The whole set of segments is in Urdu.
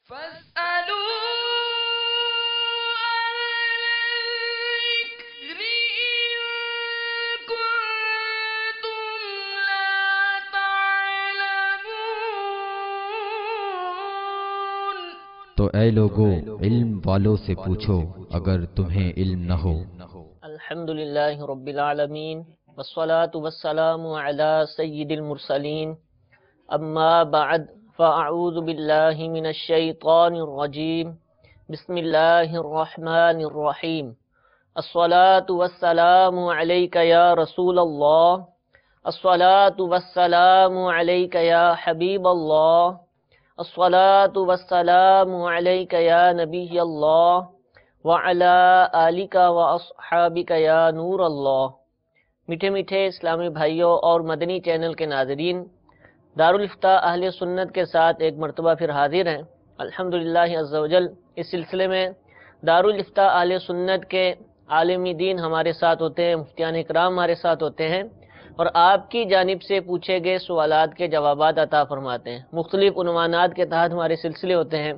فاسألوا الذكر إن كنتم لا تعلمون۔ تو اے لوگو علم والوں سے پوچھو اگر تمہیں علم نہ ہو۔ الحمدللہ رب العالمین والصلاة والسلام علی سید المرسلین، اما بعد فاعوذ باللہ من الشیطان الرجیم، بسم اللہ الرحمن الرحیم۔ الصلاة والسلام علیک یا رسول اللہ، الصلاة والسلام علیک یا حبیب اللہ، الصلاة والسلام علیک یا نبی اللہ، وعلی آلک واصحابک یا نور اللہ۔ میٹھے میٹھے اسلامی بھائیوں اور مدنی چینل کے ناظرین، دارالفتاح اہل سنت کے ساتھ ایک مرتبہ پھر حاضر ہیں الحمدللہ عز و جل۔ اس سلسلے میں دارالفتاح اہل سنت کے عالمی دین ہمارے ساتھ ہوتے ہیں، مفتیان اکرام ہمارے ساتھ ہوتے ہیں اور آپ کی جانب سے پوچھے گئے سوالات کے جوابات عطا فرماتے ہیں۔ مختلف عنوانات کے تحت ہمارے سلسلے ہوتے ہیں،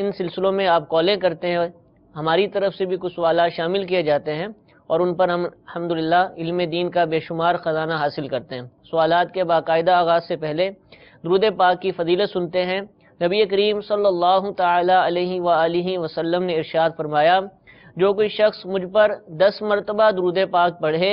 ان سلسلوں میں آپ کالیں کرتے ہیں، ہماری طرف سے بھی کچھ سوالات شامل کیے جاتے ہیں اور ان پر ہم الحمدللہ علم دین کا بے شمار خزانہ حاصل کرتے ہیں۔ سوالات کے باقاعدہ آغاز سے پہلے درود پاک کی فضیلت سنتے ہیں۔ نبی کریم صلی اللہ تعالی علیہ وآلہ وسلم نے ارشاد فرمایا، جو کوئی شخص مجھ پر 10 مرتبہ درود پاک پڑھے،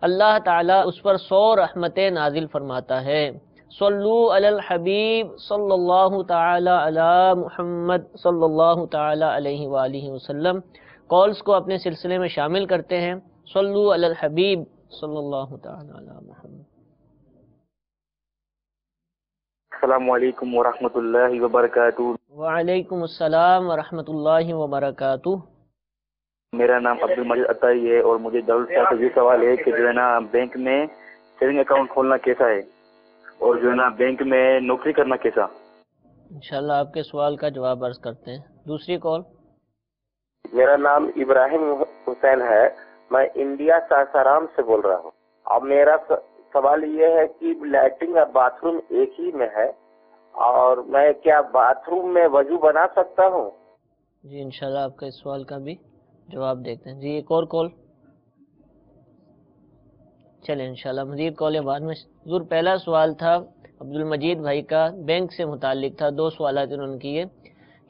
اللہ تعالیٰ اس پر 100 رحمتیں نازل فرماتا ہے۔ صلو علی الحبیب صلی اللہ تعالی علی محمد صلی اللہ تعالی علیہ وآلہ وسلم۔ کالز کو اپنے سلسلے میں شامل کرتے ہیں۔ صلو علی الحبیب صلی اللہ تعالی علی محمد۔ السلام علیکم ورحمۃ اللہ وبرکاتہ۔ وعلیکم السلام ورحمۃ اللہ وبرکاتہ۔ میرا نام عبدالمجید عطائی ہے اور مجھے دارالفتاح سے یہ سوال ہے کہ جو ہے نا بینک میں سیونگ اکاؤنٹ کھولنا کیسا ہے اور جو ہے نا بینک میں نوکری کرنا کیسا؟ انشاءاللہ آپ کے سوال کا جواب عرض کرتے ہیں۔ دوسری کال۔ میرا نام ابراہیم حسین ہے، میں انڈیا ساسارام سے بول رہا ہوں۔ اب میرا سوال یہ ہے کہ لیٹرنگ اور باتھ روم ایک ہی میں ہے اور میں کیا باتھ روم میں وضو بنا سکتا ہوں؟ جی انشاءاللہ آپ کا اس سوال کا بھی جواب دیتے ہیں۔ جی ایک اور کال۔ چلیں انشاءاللہ مزید کالیں بعد میں۔ حضور پہلا سوال تھا عبدالمجید بھائی کا، بینک سے متعلق تھا۔ 2 سوالات انہوں نے کیے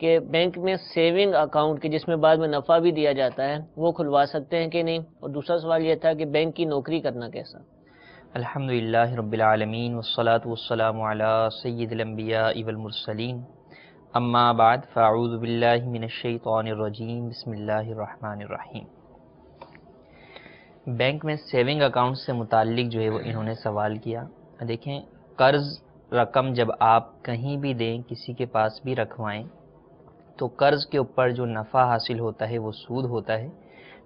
کہ بینک میں سیونگ اکاؤنٹ کی جس میں بعد میں نفع بھی دیا جاتا ہے وہ کھلوا سکتے ہیں کہ نہیں، اور دوسرا سوال یہ تھا کہ بینک کی نوکری کرنا کیسا۔ الحمدللہ رب العالمین والصلاة والسلام علی سید الانبیاء والمرسلین، اما بعد فاعوذ باللہ من الشیطان الرجیم، بسم اللہ الرحمن الرحیم۔ بینک میں سیونگ اکاؤنٹ سے متعلق جو ہے وہ انہوں نے سوال کیا۔ دیکھیں، قرض رقم جب آپ کہیں بھی دیں، کسی کے پاس بھی رکھوائیں، تو قرض کے اوپر جو نفع حاصل ہوتا ہے وہ سود ہوتا ہے۔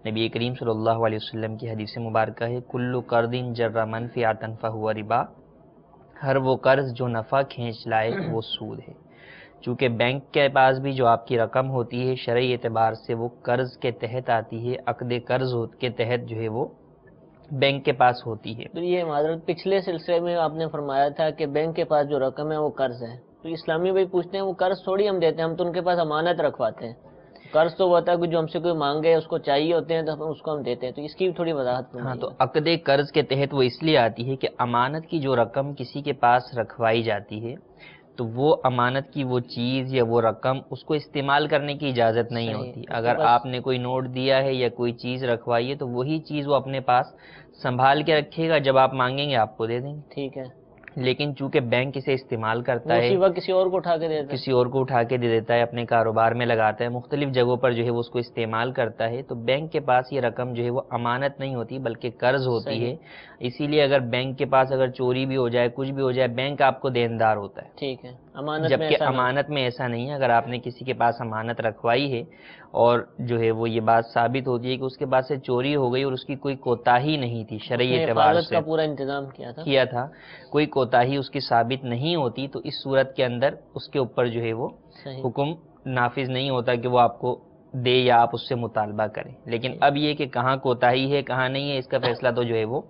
نبی کریم صلی اللہ علیہ وسلم کی حدیث مبارکہ ہے، کل قرض جر منفعۃ فہو ربا، ہر وہ قرض جو نفع کھینچ لائے وہ سود ہے۔ چونکہ بینک کے پاس بھی جو آپ کی رقم ہوتی ہے شرعی اعتبار سے وہ قرض کے تحت آتی ہے، عقد قرض کے تحت جو ہے وہ بینک کے پاس ہوتی ہے۔ تو یہ معذرت پچھلے سلسلے میں آپ نے فرمایا تھا کہ بینک کے پاس جو رقم ہے وہ قرض ہے، تو اسلامی بھائی پوچھتے ہیں وہ قرض تھوڑی ہم دیتے ہیں، ہم تو ان کے پاس امانت رکھواتے ہیں۔ قرض تو وہ ہوتا ہے کہ جو ہم سے کوئی مانگے اس کو چاہیے ہوتے ہیں تو اس کو ہم دیتے ہیں، تو اس کی بھی تھوڑی وضاحت ہاں، فرمائیے۔ تو عقد قرض کے تحت وہ اس لیے آتی ہے کہ امانت کی جو رقم کسی کے پاس رکھوائی جاتی ہے تو وہ امانت کی وہ چیز یا وہ رقم اس کو استعمال کرنے کی اجازت نہیں صحیح۔ ہوتی۔ اگر آپ نے کوئی نوٹ دیا ہے یا کوئی چیز رکھوائی ہے تو وہی چیز وہ اپنے پاس سنبھال کے رکھے گا، جب آپ مانگیں گے آپ کو دے دیں گے۔ ٹھیک ہے، لیکن چونکہ بینک اسے استعمال کرتا ہے، اسی وقت کسی اور کو اٹھا کے دیتا ہے۔ کسی اور کو اٹھا کے دے دیتا ہے، اپنے کاروبار میں لگاتا ہے، مختلف جگہوں پر جو ہے وہ اس کو استعمال کرتا ہے، تو بینک کے پاس یہ رقم جو ہے وہ امانت نہیں ہوتی بلکہ قرض ہوتی ہے۔ اسی لیے اگر بینک کے پاس اگر چوری بھی ہو جائے، کچھ بھی ہو جائے، بینک آپ کو دیندار ہوتا ہے۔ ٹھیک ہے، امانت میں جبکہ ایسا نہ ہو۔ امانت میں ایسا نہیں ہے۔ اگر آپ نے کسی کے پاس امانت رکھوائی ہے اور جو ہے وہ یہ بات ثابت ہوتی ہے کہ اس کے پاس سے چوری ہو گئی اور اس کی کوئی کوتاہی نہیں تھی شرعی اس نے اعتبار حفاظت سے کا پورا انتظام کیا تھا۔ کوئی کوتاہی اس کی ثابت نہیں ہوتی، تو اس صورت کے اندر اس کے اوپر جو ہے وہ صحیح۔ حکم نافذ نہیں ہوتا کہ وہ آپ کو دے یا آپ اس سے مطالبہ کریں۔ لیکن اب یہ کہ کہاں کوتاہی ہے کہاں نہیں ہے، اس کا فیصلہ تو جو ہے وہ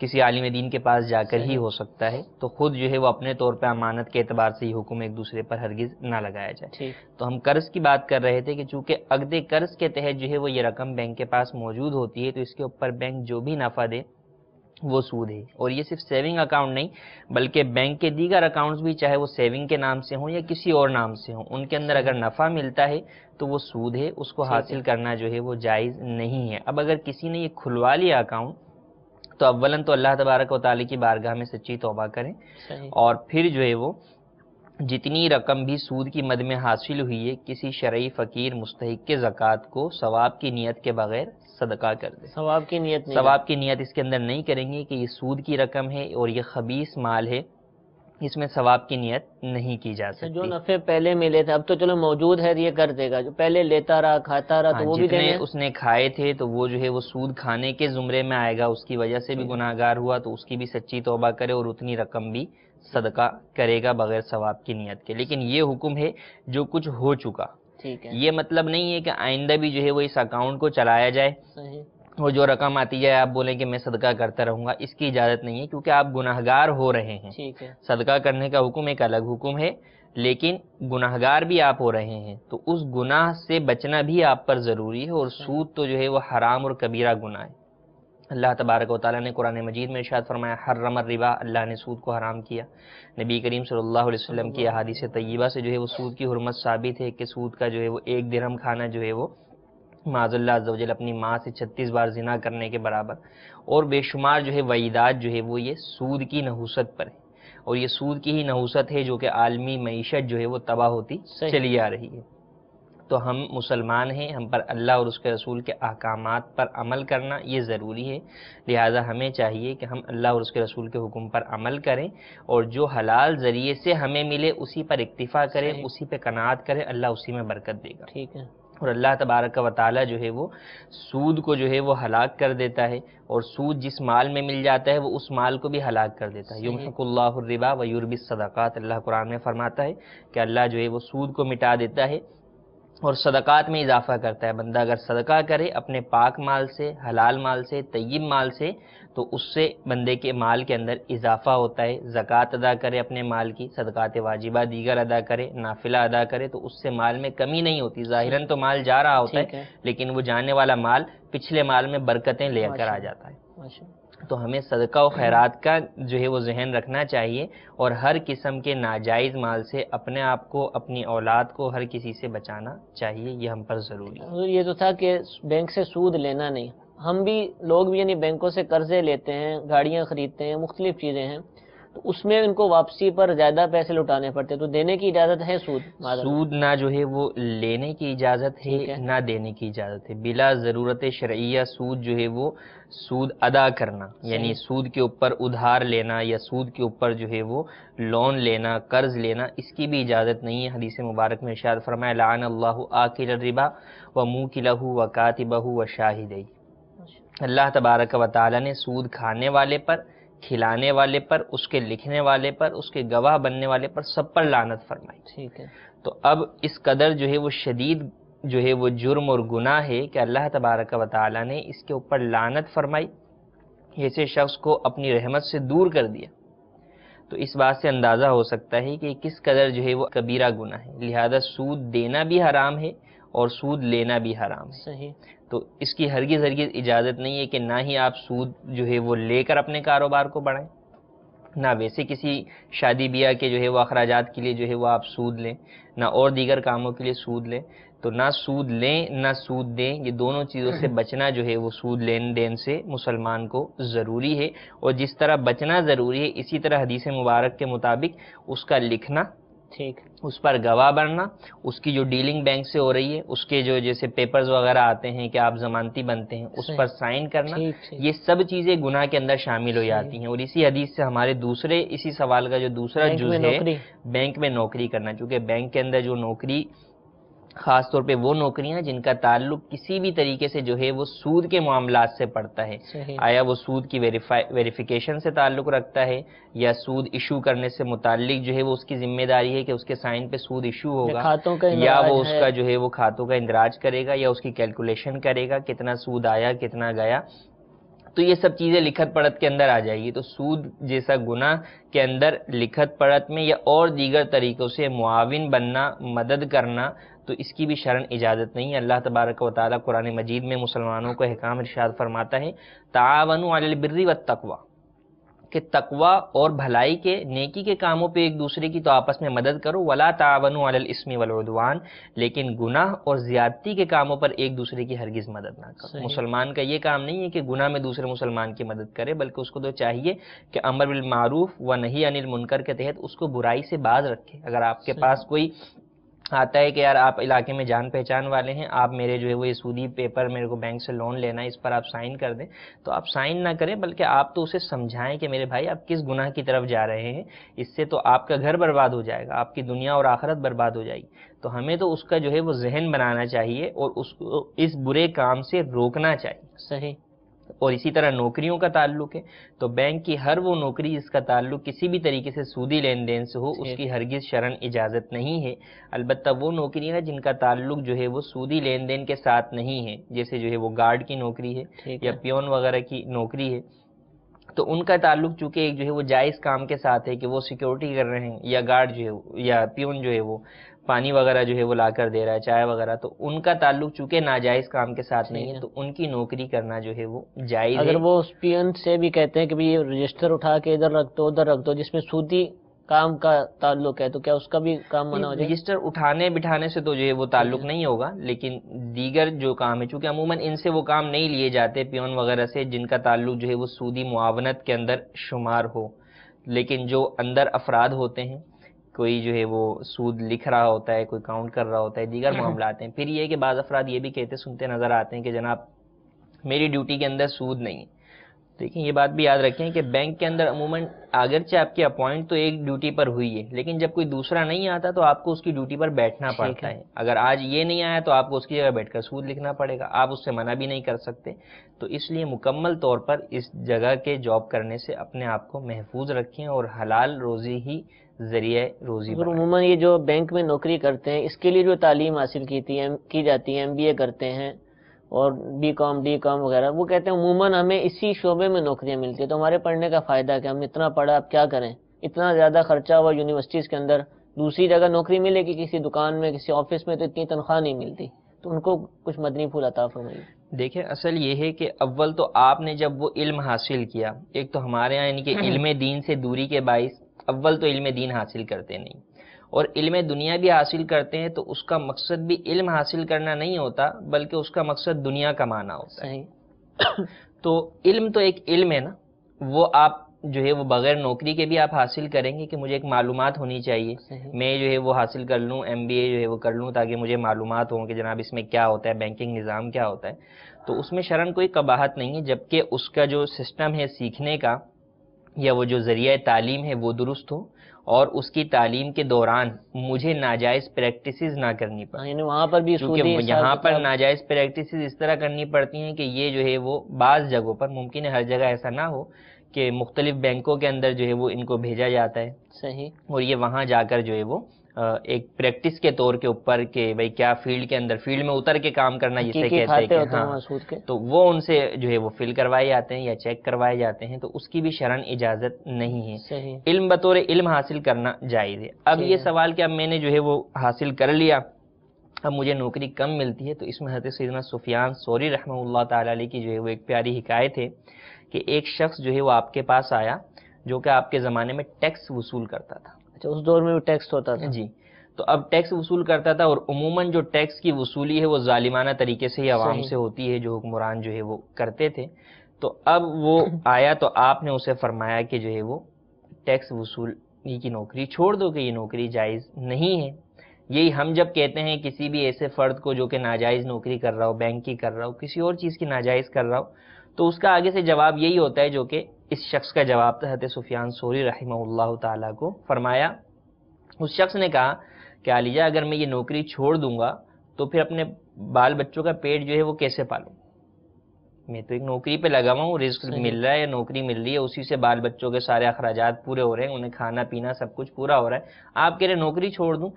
کسی عالم دین کے پاس جا کر ہی ہو سکتا ہے، تو خود جو ہے وہ اپنے طور پہ امانت کے اعتبار سے یہ حکم ایک دوسرے پر ہرگز نہ لگایا جائے۔ تو ہم قرض کی بات کر رہے تھے کہ چونکہ عقد قرض کے تحت جو ہے وہ یہ رقم بینک کے پاس موجود ہوتی ہے، تو اس کے اوپر بینک جو بھی نفع دے وہ سود ہے۔ اور یہ صرف سیونگ اکاؤنٹ نہیں بلکہ بینک کے دیگر اکاؤنٹس بھی، چاہے وہ سیونگ کے نام سے ہوں یا کسی اور نام سے ہوں، ان کے اندر اگر نفع ملتا ہے تو وہ سود ہے، اس کو حاصل کرنا جو ہے وہ جائز نہیں ہے۔ اب اگر کسی نے یہ کھلوا لیا اکاؤنٹ تو اولاً تو اللہ تبارک و تعالیٰ کی بارگاہ میں سچی توبہ کریں، اور پھر جو ہے وہ جتنی رقم بھی سود کی مد میں حاصل ہوئی ہے کسی شرعی فقیر مستحق کے زکوٰۃ کو ثواب کی نیت کے بغیر صدقہ کر دیں۔ ثواب کی نیت نہیں، ثواب کی نیت اس کے اندر نہیں کریں گے کہ یہ سود کی رقم ہے اور یہ خبیث مال ہے، اس میں ثواب کی نیت نہیں کی جا سکتی۔ جو نفع پہلے ملے تھے اب تو چلو موجود ہے یہ کر دے گا، جو پہلے لیتا رہا کھاتا رہا تو وہ بھی جتنے دینے اس نے کھائے تھے تو وہ جو ہے وہ سود کھانے کے زمرے میں آئے گا، اس کی وجہ سے بھی گناہ گار ہوا، تو اس کی بھی سچی توبہ کرے اور اتنی رقم بھی صدقہ کرے گا بغیر ثواب کی نیت کے۔ لیکن یہ حکم ہے جو کچھ ہو چکا، ٹھیک ہے، یہ مطلب نہیں ہے کہ آئندہ بھی جو ہے وہ اس اکاؤنٹ کو چلایا جائے، صحیح، وہ جو رقم آتی جائے آپ بولیں کہ میں صدقہ کرتا رہوں گا، اس کی اجازت نہیں ہے، کیونکہ آپ گناہگار ہو رہے ہیں۔ ٹھیک ہے، صدقہ کرنے کا حکم ایک الگ حکم ہے، لیکن گناہگار بھی آپ ہو رہے ہیں، تو اس گناہ سے بچنا بھی آپ پر ضروری ہے، اور سود تو جو ہے وہ حرام اور کبیرہ گناہ ہے۔ اللہ تبارک و تعالیٰ نے قرآن مجید میں ارشاد فرمایا حرم الربا، اللہ نے سود کو حرام کیا۔ نبی کریم صلی اللہ علیہ وسلم کی احادیث طیبہ سے جو ہے وہ سود کی حرمت ثابت ہے کہ سود کا جو ہے وہ 1 درہم کھانا جو ہے وہ معاذ اللہ عز و جل اپنی ماں سے 36 بار زنا کرنے کے برابر، اور بے شمار جو ہے وعیدات جو ہے وہ یہ سود کی نحوست پر ہے، اور یہ سود کی ہی نحوست ہے جو کہ عالمی معیشت جو ہے وہ تباہ ہوتی چلی آ رہی ہے۔ تو ہم مسلمان ہیں، ہم پر اللہ اور اس کے رسول کے احکامات پر عمل کرنا یہ ضروری ہے، لہٰذا ہمیں چاہیے کہ ہم اللہ اور اس کے رسول کے حکم پر عمل کریں، اور جو حلال ذریعے سے ہمیں ملے اسی پر اکتفا کریں، اسی پہ قناعت کریں، اللہ اسی میں برکت دے گا۔ ٹھیک ہے، اور اللہ تبارک و تعالیٰ جو ہے وہ سود کو جو ہے وہ ہلاک کر دیتا ہے، اور سود جس مال میں مل جاتا ہے وہ اس مال کو بھی ہلاک کر دیتا ہے۔ یمحق اللہ الربا ویربی الصدقات، اللہ قرآن میں فرماتا ہے کہ اللہ جو ہے وہ سود کو مٹا دیتا ہے اور صدقات میں اضافہ کرتا ہے۔ بندہ اگر صدقہ کرے اپنے پاک مال سے، حلال مال سے، طیب مال سے، تو اس سے بندے کے مال کے اندر اضافہ ہوتا ہے۔ زکوٰۃ ادا کرے اپنے مال کی، صدقات واجبہ دیگر ادا کرے، نافلہ ادا کرے، تو اس سے مال میں کمی نہیں ہوتی۔ ظاہراً تو مال جا رہا ہوتا ہے لیکن وہ جانے والا مال پچھلے مال میں برکتیں لے کر آ جاتا ہے۔ تو ہمیں صدقہ و خیرات کا جو ہے وہ ذہن رکھنا چاہیے، اور ہر قسم کے ناجائز مال سے اپنے آپ کو، اپنی اولاد کو، ہر کسی سے بچانا چاہیے، یہ ہم پر ضروری ہے۔ یہ تو تھا کہ بینک سے سود لینا نہیں، ہم بھی لوگ بھی یعنی بینکوں سے قرضے لیتے ہیں، گاڑیاں خریدتے ہیں، مختلف چیزیں ہیں، تو اس میں ان کو واپسی پر زیادہ پیسے لٹانے پڑتے، تو دینے کی اجازت ہے سود؟ سود نہ جو ہے وہ لینے کی اجازت ہے نہ دینے کی اجازت ہے۔ بلا ضرورت شرعیہ سود جو ہے وہ سود ادا کرنا، یعنی سود کے اوپر ادھار لینا یا سود کے اوپر جو ہے وہ لون لینا، قرض لینا، اس کی بھی اجازت نہیں ہے۔ حدیث مبارک میں ارشاد فرمایا لعن اللہ آکل الربا وموکلہ وکاتبہ وشاہدیہ، اللہ تبارک و تعالی نے سود کھانے والے پر، کھلانے والے پر، اس کے لکھنے والے پر، اس کے گواہ بننے والے پر، سب پر لعنت فرمائی۔ ٹھیک ہے، تو اب اس قدر جو ہے وہ شدید جو ہے وہ جرم اور گناہ ہے کہ اللہ تبارک و تعالی نے اس کے اوپر لعنت فرمائی، ایسے شخص کو اپنی رحمت سے دور کر دیا۔ تو اس بات سے اندازہ ہو سکتا ہے کہ کس قدر جو ہے وہ کبیرہ گناہ ہے، لہذا سود دینا بھی حرام ہے اور سود لینا بھی حرام ہے۔ صحیح، تو اس کی ہرگز اجازت نہیں ہے کہ نہ ہی آپ سود جو ہے وہ لے کر اپنے کاروبار کو بڑھائیں، نہ ویسے کسی شادی بیاہ کے جو ہے وہ اخراجات کے لیے جو ہے وہ آپ سود لیں، نہ اور دیگر کاموں کے لیے سود لیں۔ تو نہ سود لیں نہ سود دیں، یہ دونوں چیزوں سے بچنا جو ہے وہ سود لین دین سے مسلمان کو ضروری ہے، اور جس طرح بچنا ضروری ہے اسی طرح حدیث مبارک کے مطابق اس کا لکھنا، ٹھیک، اس پر گواہ بننا، اس کی جو ڈیلنگ بینک سے ہو رہی ہے اس کے جو جیسے پیپرز وغیرہ آتے ہیں کہ آپ ضمانتی بنتے ہیں اس پر سائن کرنا، یہ سب چیزیں گناہ کے اندر شامل ہو جاتی ہیں۔ اور اسی حدیث سے ہمارے اسی سوال کا جو دوسرا جز ہے بینک میں نوکری کرنا، چونکہ بینک کے اندر جو نوکری، خاص طور پہ وہ نوکریاں جن کا تعلق کسی بھی طریقے سے جو ہے وہ سود کے معاملات سے پڑتا ہے، آیا وہ سود کی ویریفیکیشن سے تعلق رکھتا ہے یا سود ایشو کرنے سے متعلق جو ہے وہ اس کی ذمہ داری ہے کہ اس کے سائن پہ سود ایشو ہوگا، یا وہ اس کا جو ہے وہ کھاتوں کا اندراج کرے گا یا اس کی کیلکولیشن کرے گا کتنا سود آیا کتنا گیا۔ تو یہ سب چیزیں لکھت پڑھت کے اندر آ جائے گی. تو سود جیسا گناہ کے اندر لکھت پڑھت میں یا اور دیگر طریقوں سے معاون بننا، مدد کرنا، تو اس کی بھی شرعاً اجازت نہیں ہے. اللہ تبارک و تعالیٰ قرآن مجید میں مسلمانوں کو احکام ارشاد فرماتا ہے تعاونوا علی البر والتقوی، کہ تقوی اور بھلائی کے، نیکی کے کاموں پہ ایک دوسرے کی تو آپس میں مدد کرو، ولا تعاونوا علی الاسم والعدوان، لیکن گناہ اور زیادتی کے کاموں پر ایک دوسرے کی ہرگز مدد نہ کرو. مسلمان کا یہ کام نہیں ہے کہ گناہ میں دوسرے مسلمان کی مدد کرے، بلکہ اس کو تو چاہیے کہ امر بالمعروف و نہی عن المنکر کے تحت اس کو برائی سے باز رکھے. اگر آپ کے پاس کوئی آتا ہے کہ یار آپ علاقے میں جان پہچان والے ہیں، آپ میرے جو ہے وہ یہ سودی پیپر میرے کو بینک سے لون لینا ہے، اس پر آپ سائن کر دیں، تو آپ سائن نہ کریں، بلکہ آپ تو اسے سمجھائیں کہ میرے بھائی آپ کس گناہ کی طرف جا رہے ہیں، اس سے تو آپ کا گھر برباد ہو جائے گا، آپ کی دنیا اور آخرت برباد ہو جائے گی. تو ہمیں تو اس کا جو ہے وہ ذہن بنانا چاہیے اور اس کو اس برے کام سے روکنا چاہیے. صحیح. اور اسی طرح نوکریوں کا تعلق ہے تو بینک کی ہر وہ نوکری جس کا تعلق کسی بھی طریقے سے سودی لین دین سے ہو، اس کی ہرگز شرعاً اجازت نہیں ہے. البتہ وہ نوکری ہے جن کا تعلق جو ہے وہ سودی لین دین کے ساتھ نہیں ہے، جیسے جو ہے وہ گارڈ کی نوکری ہے یا پیون وغیرہ کی نوکری ہے، تو ان کا تعلق چونکہ ایک جو ہے وہ جائز کام کے ساتھ ہے کہ وہ سیکیورٹی کر رہے ہیں، یا گارڈ جو ہے یا پیون جو ہے وہ پانی وغیرہ جو ہے وہ لا کر دے رہا ہے، چائے وغیرہ، تو ان کا تعلق چونکہ ناجائز کام کے ساتھ نہیں ہے، تو ان کی نوکری کرنا جو ہے وہ جائز ہے. اگر وہ اس پیون سے بھی کہتے ہیں کہ یہ رجسٹر اٹھا کے ادھر رکھ دو ادھر رکھ دو جس میں سودی کام کا تعلق ہے، تو کیا اس کا بھی کام منع ہو جائے؟ رجسٹر اٹھانے بٹھانے سے تو جو ہے وہ تعلق نہیں ہوگا، لیکن دیگر جو کام ہے چونکہ عموماً ان سے وہ کام نہیں لیے جاتے پیون وغیرہ سے جن کا تعلق جو ہے وہ سودی معاونت کے اندر شمار ہو. لیکن جو اندر افراد ہوتے ہیں، کوئی جو ہے وہ سود لکھ رہا ہوتا ہے، کوئی کاؤنٹ کر رہا ہوتا ہے، دیگر معاملات ہیں. پھر یہ ہے کہ بعض افراد یہ بھی کہتے سنتے نظر آتے ہیں کہ جناب میری ڈیوٹی کے اندر سود نہیں ہے. دیکھیں یہ بات بھی یاد رکھیں کہ بینک کے اندر عموماً اگرچہ آپ کی اپوائنٹ تو ایک ڈیوٹی پر ہوئی ہے، لیکن جب کوئی دوسرا نہیں آتا تو آپ کو اس کی ڈیوٹی پر بیٹھنا پڑتا ہے. اگر آج یہ نہیں آیا تو آپ کو اس کی جگہ بیٹھ کر سود لکھنا پڑے گا، آپ اس سے منع بھی نہیں کر سکتے. تو اس لیے مکمل طور پر اس جگہ کے جاب کرنے سے اپنے آپ کو محفوظ رکھیں اور حلال روزی ہی ذریعہ روزی بنائیں. عموماً یہ جو بینک میں نوکری کرتے ہیں اس کے لیے جو تعلیم حاصل کی جاتی ہے، MBA کرتے ہیں اور BCom DCom وغیرہ، وہ کہتے ہیں عموماً ہمیں اسی شعبے میں نوکریاں ملتی ہیں، تو ہمارے پڑھنے کا فائدہ ہے کہ ہم اتنا پڑھا اب کیا کریں، اتنا زیادہ خرچہ ہوا یونیورسٹیز کے اندر، دوسری جگہ نوکری ملے گی کسی دکان میں کسی آفس میں تو اتنی تنخواہ نہیں ملتی. تو ان کو کچھ مدنی پھول عطا فرمائیے. دیکھیں اصل یہ ہے کہ اول تو آپ نے جب وہ علم حاصل کیا، ایک تو ہمارے یہاں یعنی کہ علم دین سے دوری کے باعث اول تو علم دین حاصل کرتے نہیں، اور علم دنیا بھی حاصل کرتے ہیں تو اس کا مقصد بھی علم حاصل کرنا نہیں ہوتا بلکہ اس کا مقصد دنیا کمانا ہوتا ہے. تو علم تو ایک علم ہے نا، وہ آپ جو ہے وہ بغیر نوکری کے بھی آپ حاصل کریں گے کہ مجھے ایک معلومات ہونی چاہیے، میں جو ہے وہ حاصل کر لوں، MBA جو ہے وہ کر لوں تاکہ مجھے معلومات ہوں کہ جناب اس میں کیا ہوتا ہے، بینکنگ نظام کیا ہوتا ہے. تو اس میں شرعاً کوئی قباحت نہیں ہے، جبکہ اس کا جو سسٹم ہے سیکھنے کا یا وہ جو ذریعہ تعلیم ہے وہ درست ہو، اور اس کی تعلیم کے دوران مجھے ناجائز پریکٹسز نہ کرنی پڑے. یعنی وہاں پر بھی کیونکہ یہاں پر ناجائز پریکٹسز اس طرح کرنی پڑتی ہیں کہ یہ جو ہے وہ بعض جگہوں پر، ممکن ہے ہر جگہ ایسا نہ ہو، کہ مختلف بینکوں کے اندر جو ہے وہ ان کو بھیجا جاتا ہے. صحیح. اور یہ وہاں جا کر جو ہے وہ ایک پریکٹس کے طور کے اوپر کہ بھئی کیا فیلڈ کے اندر، فیلڈ میں اتر کے کام کرنا جسے کہتے ہیں کہ ہاں، تو وہ ان سے جو ہے وہ فل کروائے جاتے ہیں یا چیک کروائے جاتے ہیں، تو اس کی بھی شرعاً اجازت نہیں ہے. صحیح. علم بطور علم حاصل کرنا جائز ہے. اب یہ سوال کہ اب میں نے جو ہے وہ حاصل کر لیا، اب مجھے نوکری کم ملتی ہے، تو اس میں حضرت سیدنا سفیان ثوری رحمہ اللہ تعالی علیہ کی جو ہے وہ ایک پیاری حکایت ہے کہ ایک شخص جو ہے وہ آپ کے پاس آیا جو کہ آپ کے زمانے میں ٹیکس وصول کرتا تھا. اچھا، اس دور میں بھی ٹیکس ہوتا تھا؟ جی. تو اب ٹیکس وصول کرتا تھا، اور عموماً جو ٹیکس کی وصولی ہے وہ ظالمانہ طریقے سے ہی عوام سے ہوتی ہے، جو حکمران جو ہے وہ کرتے تھے. تو اب وہ آیا تو آپ نے اسے فرمایا کہ جو ہے وہ ٹیکس وصولی کی نوکری چھوڑ دو کہ یہ نوکری جائز نہیں ہے. یہی ہم جب کہتے ہیں کسی بھی ایسے فرد کو جو کہ ناجائز نوکری کر رہا ہو، بینک کی کر رہا ہو، کسی اور چیز کی ناجائز کر رہا ہو، تو اس کا آگے سے جواب یہی ہوتا ہے جو کہ اس شخص کا جواب تھا حضرت سفیان ثوری رحمہ اللہ تعالیٰ کو. فرمایا، اس شخص نے کہا کہ علی جان اگر میں یہ نوکری چھوڑ دوں گا تو پھر اپنے بال بچوں کا پیٹ جو ہے وہ کیسے پالوں؟ میں تو ایک نوکری پہ لگا ہوا ہوں، رزق مل رہا ہے، نوکری مل رہی ہے، اسی سے بال بچوں کے سارے اخراجات پورے ہو رہے ہیں، انہیں کھانا پینا سب کچھ پورا ہو رہا ہے. آپ کہہ رہے نوکری چھوڑ دوں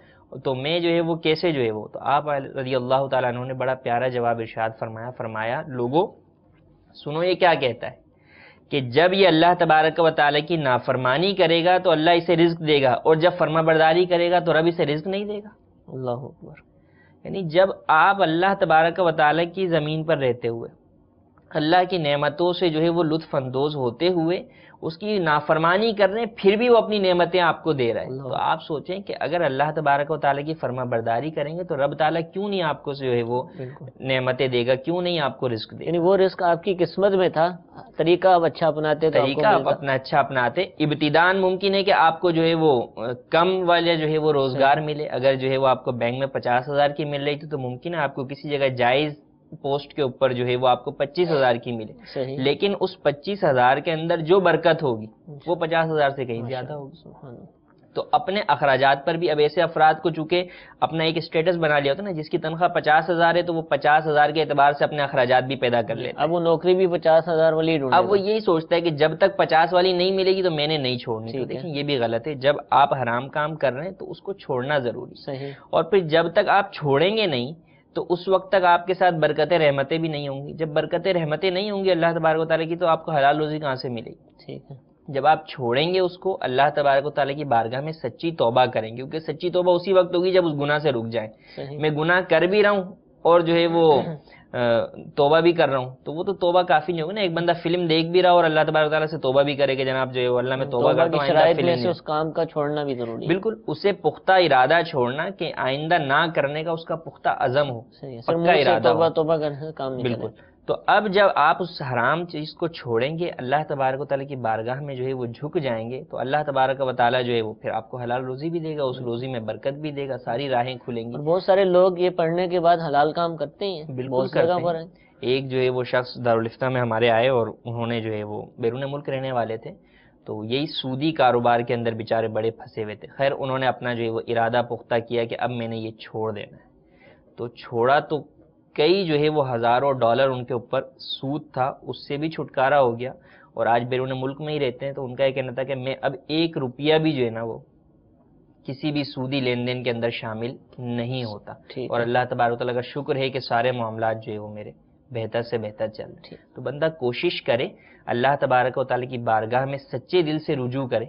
تو میں جو ہے وہ کیسے جو ہے وہ؟ تو آپ رضی اللہ تعالیٰ عنہ نے بڑا پیارا جواب ارشاد فرمایا. فرمایا لوگوں سنو یہ کیا کہتا ہے کہ جب یہ اللہ تبارک و تعالیٰ کی نافرمانی کرے گا تو اللہ اسے رزق دے گا، اور جب فرما برداری کرے گا تو رب اسے رزق نہیں دے گا۔ اللہ اکبر۔ یعنی جب آپ اللہ تبارک و تعالیٰ کی زمین پر رہتے ہوئے اللہ کی نعمتوں سے جو ہے وہ لطف اندوز ہوتے ہوئے اس کی نافرمانی کر رہے ہیں، پھر بھی وہ اپنی نعمتیں آپ کو دے رہا ہے، تو آپ سوچیں کہ اگر اللہ تبارک و تعالیٰ کی فرما برداری کریں گے تو رب تعالیٰ کیوں نہیں آپ کو جو ہے وہ نعمتیں دے گا، کیوں نہیں آپ کو رزق دے گا؟ یعنی وہ رزق آپ کی قسمت میں تھا، طریقہ آپ اچھا اپناتے تو طریقہ آپ اپنا اچھا اپناتے۔ ابتداً ممکن ہے کہ آپ کو جو ہے وہ کم والا جو ہے وہ روزگار ملے، اگر جو ہے وہ آپ کو بینک میں 50,000 کی مل رہی تھی تو ممکن ہے آپ کو کسی جگہ جائز پوسٹ کے اوپر جو ہے وہ آپ کو 25,000 کی ملے، صحیح، لیکن اس 25,000 کے اندر جو برکت ہوگی وہ 50,000 سے کہیں زیادہ ہوگی۔ سبحان اللہ۔ تو اپنے اخراجات پر بھی اب ایسے افراد کو چونکہ اپنا ایک اسٹیٹس بنا لیا ہوتا ہے نا، جس کی تنخواہ 50,000 ہے تو وہ 50,000 کے اعتبار سے اپنے اخراجات بھی پیدا کر لیتا ہے۔ اب وہ نوکری بھی 50,000 والی ڈھونڈے اب وہ یہی سوچتا ہے کہ جب تک 50 والی نہیں ملے گی تو میں نے نہیں چھوڑنی۔ تو دیکھیں یہ بھی غلط ہے، جب آپ حرام کام کر رہے ہیں تو اس کو چھوڑنا ضروری ہے، صحیح، اور پھر جب تک آپ چھوڑیں گے نہیں تو اس وقت تک آپ کے ساتھ برکتیں رحمتیں بھی نہیں ہوں گی۔ جب برکتیں رحمتیں نہیں ہوں گی اللہ تبارک و تعالیٰ کی تو آپ کو حلال روزی کہاں سے ملے گی؟ ٹھیک ہے، جب آپ چھوڑیں گے اس کو، اللہ تبارک و تعالیٰ کی بارگاہ میں سچی توبہ کریں گے، کیونکہ سچی توبہ اسی وقت ہوگی جب اس گناہ سے رک جائیں۔ صحیح، میں گناہ کر بھی رہا ہوں اور جو ہے وہ توبہ بھی کر رہا ہوں تو وہ تو توبہ کافی نہیں ہوگی نا۔ ایک بندہ فلم دیکھ بھی رہا اور اللہ تبارک و تعالیٰ سے توبہ بھی کرے کہ جناب جو ہے وہ اللہ میں توبہ کرتا کی ہوں، شرائط آئندہ میں فلم سے اس کام کا چھوڑنا بھی ضروری ہے۔ بالکل اسے پختہ ارادہ چھوڑنا کہ آئندہ نہ کرنے کا اس کا پختہ عزم ہو، صحیح ہے، پکا منہ سے ارادہ توبہ ہو۔ توبہ کرنے سے کام نہیں بالکل۔ کرے۔ تو اب جب آپ اس حرام چیز کو چھوڑیں گے، اللہ تبارک و تعالیٰ کی بارگاہ میں جو ہے وہ جھک جائیں گے تو اللہ تبارک و تعالیٰ جو ہے وہ پھر آپ کو حلال روزی بھی دے گا، اس روزی میں برکت بھی دے گا، ساری راہیں کھلیں گی۔ اور بہت سارے لوگ یہ پڑھنے کے بعد حلال کام کرتے ہی ہیں، بالکل بہت جگہ پر کرتے ہیں۔ ہیں۔ ایک جو ہے وہ شخص دارالفتہ میں ہمارے آئے اور انہوں نے جو ہے وہ بیرون ملک رہنے والے تھے، تو یہی سودی کاروبار کے اندر بیچارے بڑے پھنسے ہوئے تھے۔ خیر انہوں نے اپنا جو ہے وہ ارادہ پختہ کیا کہ اب میں نے یہ چھوڑ دینا ہے، تو چھوڑا تو کئی جو ہے وہ ہزاروں ڈالر ان کے اوپر سود تھا، اس سے بھی چھٹکارا ہو گیا، اور آج بیرون ملک میں ہی رہتے ہیں۔ تو ان کا یہ کہنا تھا کہ میں اب 1 روپیہ بھی جو ہے نا وہ کسی بھی سودی لین دین کے اندر شامل نہیں ہوتا، ٹھیک اور ہے، اللہ تبارک و تعالیٰ کا شکر ہے کہ سارے معاملات جو ہے وہ میرے بہتر سے بہتر چل رہے ہیں۔ تو بندہ کوشش کرے اللہ تبارک و تعالیٰ کی بارگاہ میں سچے دل سے رجوع کرے،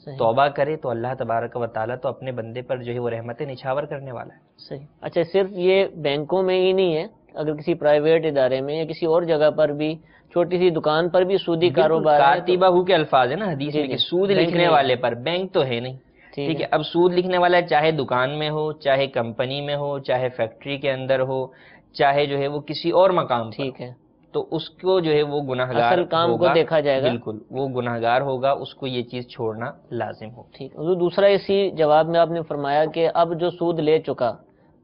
صحیح، توبہ کرے، تو اللہ تبارک و تعالیٰ تو اپنے بندے پر جو ہے وہ رحمتیں نچھاور کرنے والا ہے۔ صحیح۔ اچھا صرف یہ بینکوں میں ہی نہیں ہے، اگر کسی پرائیویٹ ادارے میں یا کسی اور جگہ پر بھی، چھوٹی سی دکان پر بھی سودی کاروبار ہے تو- کاتبہ ہو کے الفاظ ہے نا حدیث جی میں کہ جی، سود بینک لکھنے نہیں والے پر، بینک تو ہے نہیں، ٹھیک ہے۔ اب سود لکھنے والا چاہے دکان میں ہو، چاہے کمپنی میں ہو، چاہے فیکٹری کے اندر ہو، چاہے جو ہے وہ کسی اور مقام پر، ٹھیک ہے، تو اس کو جو ہے وہ گناہگار اصل کام کو ہوگا، دیکھا جائے گا۔ بالکل وہ گناہگار ہوگا، اس کو یہ چیز چھوڑنا لازم ہو۔ ٹھیک ہے۔ دوسرا اسی جواب میں آپ نے فرمایا کہ اب جو سود لے چکا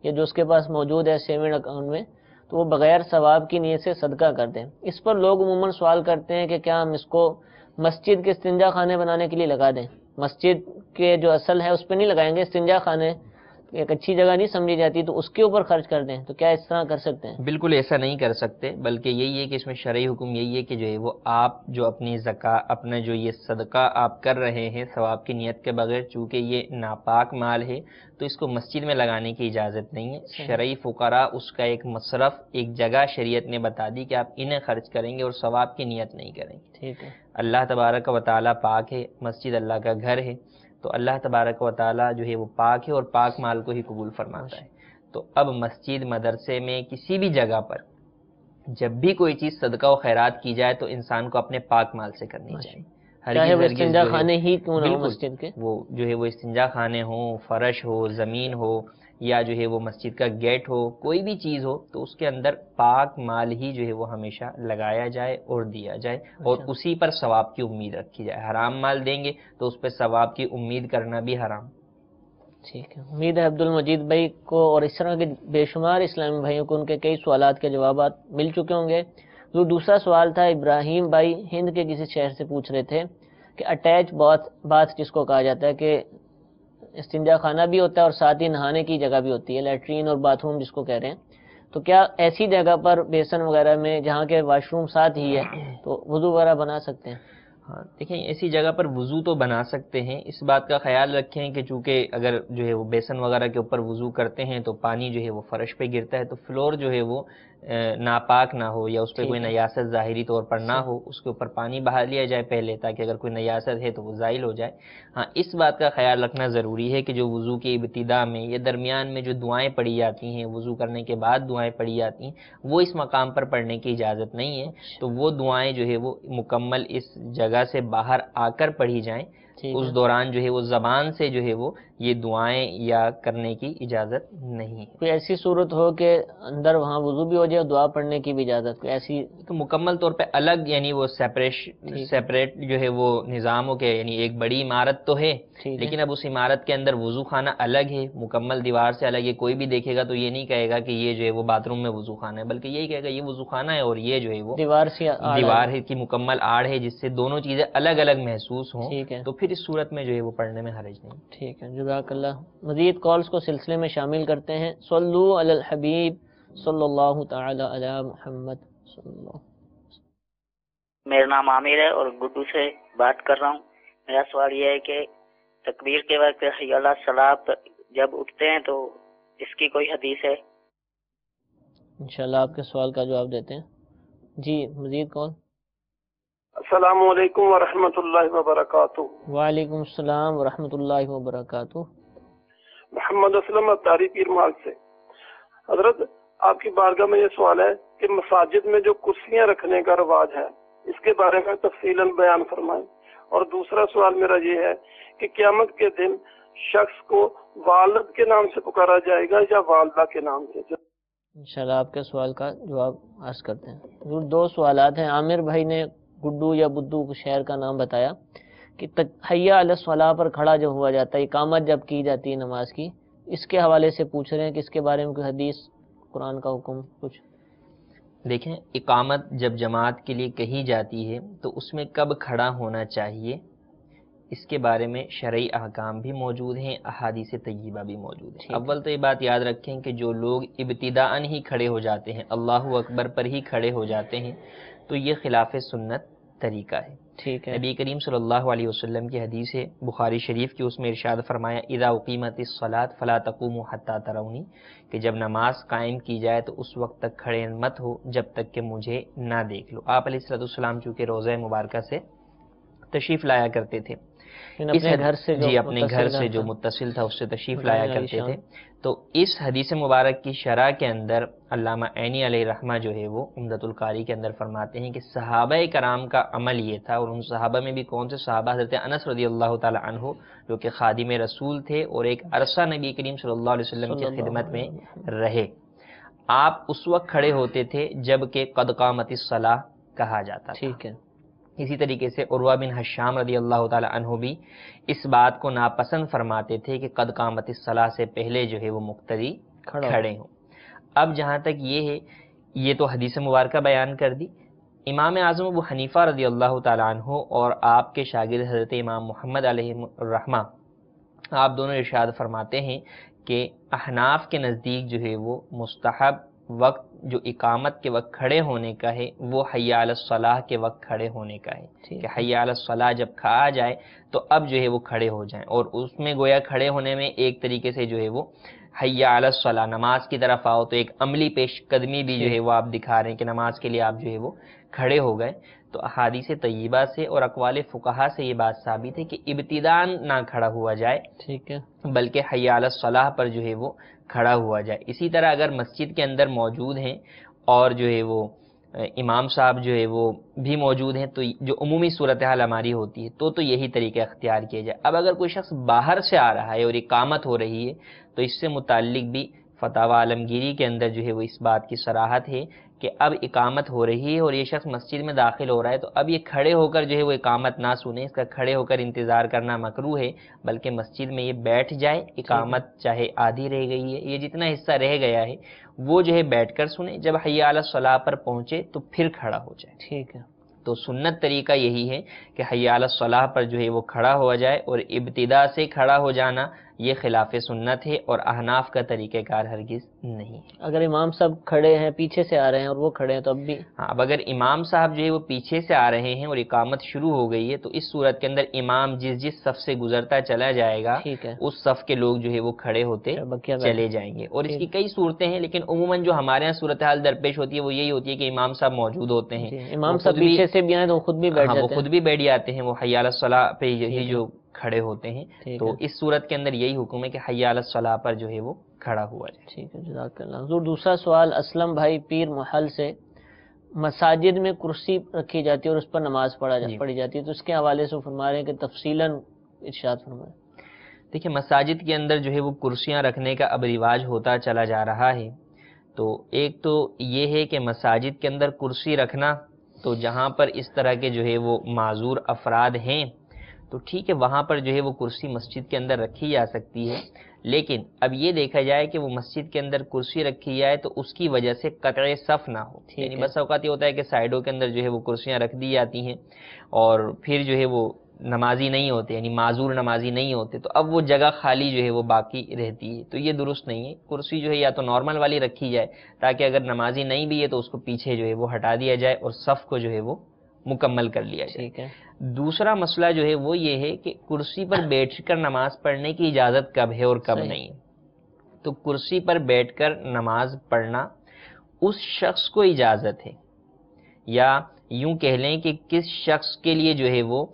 یا جو اس کے پاس موجود ہے سیونگ اکاؤنٹ میں، تو وہ بغیر ثواب کی نیت سے صدقہ کر دیں۔ اس پر لوگ عموماً سوال کرتے ہیں کہ کیا ہم اس کو مسجد کے استنجا خانے بنانے کے لیے لگا دیں؟ مسجد کے جو اصل ہے اس پہ نہیں لگائیں گے، استنجا خانے ایک اچھی جگہ نہیں سمجھی جاتی تو اس کے اوپر خرچ کر دیں، تو کیا اس طرح کر سکتے ہیں؟ بالکل ایسا نہیں کر سکتے، بلکہ یہی ہے کہ اس میں شرعی حکم یہی ہے کہ جو ہے وہ آپ جو اپنی زکاة، اپنا جو یہ صدقہ آپ کر رہے ہیں ثواب کی نیت کے بغیر، چونکہ یہ ناپاک مال ہے تو اس کو مسجد میں لگانے کی اجازت نہیں ہے۔ شرعی فقراء اس کا ایک مصرف، ایک جگہ شریعت نے بتا دی کہ آپ انہیں خرچ کریں گے اور ثواب کی نیت نہیں کریں گے۔ ٹھیک ہے، اللہ تبارک و تعالیٰ پاک ہے، مسجد اللہ کا گھر ہے، تو اللہ تبارک و تعالیٰ جو ہے وہ پاک ہے اور پاک مال کو ہی قبول فرماتا ہے۔ تو اب مسجد، مدرسے میں، کسی بھی جگہ پر جب بھی کوئی چیز صدقہ و خیرات کی جائے تو انسان کو اپنے پاک مال سے کرنی چاہیے۔ چاہے وہ ہرگز استنجا جو ہے- خانے ہی کیوں نہ ہو بالکل، مسجد کے۔ وہ جو ہے وہ استنجا خانے ہوں، فرش ہو، زمین ہو، یا جو ہے وہ مسجد کا گیٹ ہو، کوئی بھی چیز ہو تو اس کے اندر پاک مال ہی جو ہے وہ ہمیشہ لگایا جائے اور دیا جائے، اور اسی پر ثواب کی امید رکھی جائے۔ حرام مال دیں گے تو اس پہ ثواب کی امید کرنا بھی حرام۔ ٹھیک ہے، امید ہے عبد المجید بھائی کو اور اس طرح کے بے شمار اسلامی بھائیوں کو ان کے کئی سوالات کے جوابات مل چکے ہوں گے۔ جو دوسرا سوال تھا، ابراہیم بھائی ہند کے کسی شہر سے پوچھ رہے تھے کہ اٹیچ باتھ جس کو کہا جاتا ہے کہ استنجا خانہ بھی ہوتا ہے اور ساتھ ہی نہانے کی جگہ بھی ہوتی ہے، لیٹرین اور باتھ روم جس کو کہہ رہے ہیں، تو کیا ایسی جگہ پر بیسن وغیرہ میں جہاں کے واش روم ساتھ ہی ہے تو وضو وغیرہ بنا سکتے ہیں؟ ہاں دیکھیں، ایسی جگہ پر وضو تو بنا سکتے ہیں۔ اس بات کا خیال رکھیں کہ چونکہ اگر جو ہے وہ بیسن وغیرہ کے اوپر وضو کرتے ہیں تو پانی جو ہے وہ فرش پہ گرتا ہے، تو فلور جو ہے وہ ناپاک نہ ہو یا اس پہ ٹھیک کوئی ہے۔ نجاست ظاہری طور پر نہ ہو، اس کے اوپر پانی بہا لیا جائے پہلے، تاکہ اگر کوئی نجاست ہے تو وہ زائل ہو جائے۔ ہاں، اس بات کا خیال رکھنا ضروری ہے کہ جو وضو کی ابتدا میں یا درمیان میں جو دعائیں پڑھی جاتی ہیں، وضو کرنے کے بعد دعائیں پڑھی جاتی ہیں، وہ اس مقام پر پڑھنے کی اجازت نہیں ہے۔ تو وہ دعائیں جو ہے وہ مکمل اس جگہ سے باہر آ کر پڑھی جائیں، ٹھیک اس ہے۔ دوران جو ہے وہ زبان سے جو ہے وہ یہ دعائیں یا کرنے کی اجازت نہیں ہے۔ کوئی ایسی صورت ہو کہ اندر وہاں وضو بھی ہو جائے اور دعا پڑھنے کی بھی اجازت، کوئی ایسی؟ تو مکمل طور پہ الگ، یعنی وہ سیپریٹ جو ہے وہ نظام ہو، کہ یعنی ایک بڑی عمارت تو ہے ٹھیک ہے۔ لیکن اب اس عمارت کے اندر وضو خانہ الگ ہے، مکمل دیوار سے الگ ہے۔ کوئی بھی دیکھے گا تو یہ نہیں کہے گا کہ یہ جو ہے وہ باتھ روم میں وضو خانہ ہے، بلکہ یہی کہے گا یہ وضو خانہ ہے اور یہ جو ہے وہ دیوار سے آڑ دیوار ہے۔ ہے کی مکمل آڑ ہے، جس سے دونوں چیزیں الگ الگ محسوس ہوں، ٹھیک ہے۔ تو پھر اس صورت میں جو ہے وہ پڑھنے میں حرج نہیں۔ ٹھیک ہے، جزاک اللہ۔ مزید کالز کو سلسلے میں شامل کرتے ہیں۔ صلو علی الحبیب صلی اللہ تعالی علی محمد صلی اللہ۔ میرا نام عامر ہے اور گڈو سے بات کر رہا ہوں۔ میرا سوال یہ ہے کہ تکبیر کے وقت حی علی الصلاۃ جب اٹھتے ہیں تو اس کی کوئی حدیث ہے؟ انشاءاللہ آپ کے سوال کا جواب دیتے ہیں۔ جی مزید کال۔ السلام علیکم ورحمۃ اللہ وبرکاتہ۔ وعلیکم السلام ورحمۃ اللہ وبرکاتہ۔ محمد اسلم اتاری پیر مال سے۔ حضرت آپ کی بارگاہ میں یہ سوال ہے کہ مساجد میں جو کرسیاں رکھنے کا رواج ہے اس کے بارے میں تفصیلاً بیان فرمائیں۔ اور دوسرا سوال میرا یہ ہے کہ قیامت کے دن شخص کو والد کے نام سے پکارا جائے گا یا والدہ کے نام سے؟ انشاءاللہ آپ کے سوال کا جواب عرض کرتے ہیں۔ حضور دو سوالات ہیں۔ عامر بھائی نے گڈو یا بدو شہر کا نام بتایا کہ حی علی الصلاۃ پر کھڑا جو ہوا جاتا ہے، اقامت جب کی جاتی ہے نماز کی، اس کے حوالے سے پوچھ رہے ہیں کہ اس کے بارے میں کوئی حدیث، قرآن کا حکم کچھ؟ دیکھیں، اقامت جب جماعت کے لیے کہی جاتی ہے تو اس میں کب کھڑا ہونا چاہیے، اس کے بارے میں شرعی احکام بھی موجود ہیں، احادیث طیبہ بھی موجود ہیں۔ اول تو یہ بات یاد رکھیں کہ جو لوگ ابتداءً ہی کھڑے ہو جاتے ہیں، اللہ اکبر پر ہی کھڑے ہو جاتے ہیں، تو یہ خلاف سنت طریقہ ہے۔ ٹھیک ہے۔ نبی کریم صلی اللہ علیہ وسلم کی حدیث ہے بخاری شریف کی، اس میں ارشاد فرمایا اذا اقیمت الصلاۃ فلا تقوموا حتی ترونی، کہ جب نماز قائم کی جائے تو اس وقت تک کھڑے مت ہو جب تک کہ مجھے نہ دیکھ لو۔ آپ علیہ السلام چونکہ روضہ مبارکہ سے تشریف لایا کرتے تھے، اپنے گھر سے جی اپنے گھر سے جو متصل تھا اس سے تشریف لایا کرتے تھے، تو اس حدیث مبارک کی شرح کے اندر علامہ عینی علیہ رحمہ جو ہے وہ عمدۃ القاری کے اندر فرماتے ہیں کہ صحابہ کرام کا عمل یہ تھا، اور ان صحابہ میں بھی کون سے صحابہ؟ حضرت انس رضی اللہ تعالی عنہ جو کہ خادم رسول تھے اور ایک عرصہ نبی کریم صلی اللہ علیہ وسلم کی خدمت میں رہے۔ آپ اس وقت کھڑے ہوتے تھے جب کہ قد قامت الصلاۃ کہا جاتا تھا۔ ٹھیک ہے۔ اسی طریقے سے عروہ بن حشام رضی اللہ تعالی عنہ بھی اس بات کو ناپسند فرماتے تھے کہ قد قامت الصلاۃ سے پہلے جو ہے وہ مقتدی کھڑے ہوں۔ اب جہاں تک یہ ہے، یہ تو حدیث مبارکہ بیان کر دی۔ امام اعظم ابو حنیفہ رضی اللہ تعالی عنہ اور آپ کے شاگرد حضرت امام محمد علیہ الرحمہ، آپ دونوں ارشاد فرماتے ہیں کہ احناف کے نزدیک جو ہے وہ مستحب وقت جو اقامت کے وقت کھڑے ہونے کا ہے وہ حی علی الصلاۃ کے وقت کھڑے ہونے کا ہے، کہ حی علی الصلاۃ جب کہا جائے تو اب جو ہے وہ کھڑے ہو جائیں، اور اس میں گویا کھڑے ہونے میں ایک طریقے سے جو ہے وہ حی علی الصلاۃ نماز کی طرف آؤ، تو ایک عملی پیش قدمی بھی جو ہے وہ آپ دکھا رہے ہیں کہ نماز کے لیے آپ جو ہے وہ کھڑے ہو گئے۔ تو احادیث طیبہ سے اور اقوال فقہا سے یہ بات ثابت ہے کہ ابتداءً نہ کھڑا ہوا جائے، ٹھیک ہے، بلکہ حی علی الصلاۃ پر جو ہے وہ کھڑا ہوا جائے۔ اسی طرح اگر مسجد کے اندر موجود ہیں اور جو ہے وہ امام صاحب جو ہے وہ بھی موجود ہیں، تو جو عمومی صورتحال ہماری ہوتی ہے تو یہی طریقہ اختیار کیا جائے۔ اب اگر کوئی شخص باہر سے آ رہا ہے اور اقامت ہو رہی ہے تو اس سے متعلق بھی فتاوی عالمگیری کے اندر جو ہے وہ اس بات کی صراحت ہے کہ اب اقامت ہو رہی ہے اور یہ شخص مسجد میں داخل ہو رہا ہے، تو اب یہ کھڑے ہو کر جو ہے وہ اقامت نہ سنے، اس کا کھڑے ہو کر انتظار کرنا مکروہ ہے، بلکہ مسجد میں یہ بیٹھ جائے، اقامت چاہے آدھی رہ گئی ہے، یہ جتنا حصہ رہ گیا ہے وہ جو ہے بیٹھ کر سنے، جب حی علی الصلاۃ پر پہنچے تو پھر کھڑا ہو جائے۔ ٹھیک ہے۔ تو سنت طریقہ یہی ہے کہ حی علی الصلاۃ پر جو ہے وہ کھڑا ہوا جائے، اور ابتدا سے کھڑا ہو جانا یہ خلاف سنت ہے اور احناف کا طریقہ کار ہرگز نہیں ہے۔ اگر امام صاحب کھڑے ہیں، پیچھے سے آ رہے ہیں اور وہ کھڑے ہیں تو اب بھی ہاں، اب اگر امام صاحب جو ہے وہ پیچھے سے آ رہے ہیں اور اقامت شروع ہو گئی ہے تو اس صورت کے اندر امام جس صف سے گزرتا چلا جائے گا ٹھیک ہے، اس صف کے لوگ جو ہے وہ کھڑے ہوتے بقیہ چلے جائیں گے۔ اور اس کی کئی صورتیں ہیں، لیکن عموماً جو ہمارے یہاں صورتحال درپیش ہوتی ہے وہ یہی ہوتی ہے کہ امام صاحب موجود ہوتے ہیں، جی، امام وہ صاحب خود بھی- پیچھے سے بھی آئیں تو وہ خود بھی بیٹھ ہاں، وہ جاتے ہیں۔ خود بھی بیٹھ جاتے ہیں، وہ حی علی الصلاۃ پہ ٹھیک یہی ہے، جو کھڑے ہوتے ہیں۔ ٹھیک تو ہے، اس صورت کے اندر یہی حکم ہے کہ حی علی الصلاۃ پر جو ہے وہ کھڑا ہوا جائے۔ ٹھیک ہے، جزاک اللہ۔ حضور دوسرا سوال اسلم بھائی پیر محل سے، مساجد میں کرسی رکھی جاتی ہے اور اس پر نماز پڑھی جاتی ہے، تو اس کے حوالے سے فرما رہے ہیں کہ تفصیلاً ارشاد فرمائیں۔ دیکھیں، مساجد کے اندر جو ہے وہ کرسیاں رکھنے کا اب رواج ہوتا چلا جا رہا ہے۔ تو ایک تو یہ ہے کہ مساجد کے اندر کرسی رکھنا، تو جہاں پر اس طرح کے جو ہے وہ معذور افراد ہیں تو ٹھیک ہے، وہاں پر جو ہے وہ کرسی مسجد کے اندر رکھی جا سکتی ہے، لیکن اب یہ دیکھا جائے کہ وہ مسجد کے اندر کرسی رکھی جائے تو اس کی وجہ سے قطع صف نہ ہو۔ یعنی بس اوقات یہ ہوتا ہے کہ سائیڈوں کے اندر جو ہے وہ کرسیاں رکھ دی جاتی ہیں اور پھر جو ہے وہ نمازی نہیں ہوتے، یعنی معذور نمازی نہیں ہوتے، تو اب وہ جگہ خالی جو ہے وہ باقی رہتی ہے، تو یہ درست نہیں ہے۔ کرسی جو ہے یا تو نارمل والی رکھی جائے تاکہ اگر نمازی نہیں بھی ہے تو اس کو پیچھے جو ہے وہ ہٹا دیا جائے اور صف کو جو ہے وہ مکمل کر لیا جائے۔ ٹھیک ہے، دوسرا مسئلہ جو ہے وہ یہ ہے کہ کرسی پر بیٹھ کر نماز پڑھنے کی اجازت کب ہے اور کب نہیں ہے۔ تو کرسی پر بیٹھ کر نماز پڑھنا اس شخص کو اجازت ہے، یا یوں کہہ لیں کہ کس شخص کے لیے جو ہے وہ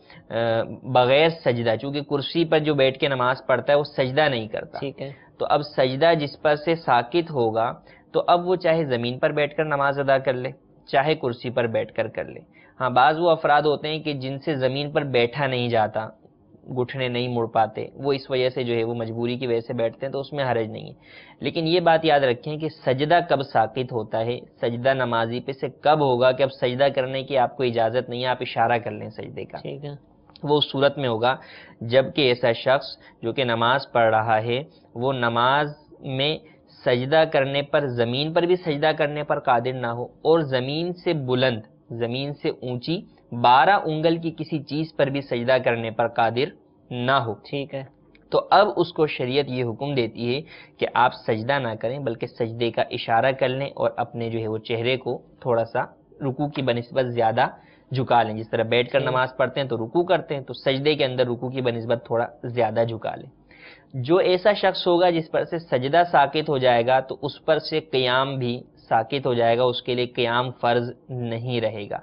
بغیر سجدہ، چونکہ کرسی پر جو بیٹھ کے نماز پڑھتا ہے وہ سجدہ نہیں کرتا، ٹھیک ہے، تو اب سجدہ جس پر سے ساقط ہوگا تو اب وہ چاہے زمین پر بیٹھ کر نماز ادا کر لے چاہے کرسی پر بیٹھ کر لے۔ ہاں، بعض وہ افراد ہوتے ہیں کہ جن سے زمین پر بیٹھا نہیں جاتا، گھٹنے نہیں مڑ پاتے، وہ اس وجہ سے جو ہے وہ مجبوری کی وجہ سے بیٹھتے ہیں، تو اس میں حرج نہیں ہے۔ لیکن یہ بات یاد رکھیں کہ سجدہ کب ساقط ہوتا ہے، سجدہ نمازی پہ سے کب ہوگا کہ اب سجدہ کرنے کی آپ کو اجازت نہیں ہے، آپ اشارہ کر لیں سجدے کا۔ ٹھیک ہے، وہ اس صورت میں ہوگا جب کہ ایسا شخص جو کہ نماز پڑھ رہا ہے وہ نماز میں سجدہ کرنے پر، زمین پر بھی سجدہ کرنے پر قادر نہ ہو، اور زمین سے بلند، زمین سے اونچی 12 انگل کی کسی چیز پر بھی سجدہ کرنے پر قادر نہ ہو۔ ٹھیک ہے، تو اب اس کو شریعت یہ حکم دیتی ہے کہ آپ سجدہ نہ کریں بلکہ سجدے کا اشارہ کر لیں اور اپنے جو ہے وہ چہرے کو تھوڑا سا رکوع کی بنسبت زیادہ جھکا لیں۔ جس طرح بیٹھ کر نماز پڑھتے ہیں تو رکوع کرتے ہیں، تو سجدے کے اندر رکوع کی بنسبت تھوڑا زیادہ جھکا لیں۔ جو ایسا شخص ہوگا جس پر سے سجدہ ساقط ہو جائے گا تو اس پر سے قیام بھی ساقط ہو جائے گا، اس کے لیے قیام فرض نہیں رہے گا۔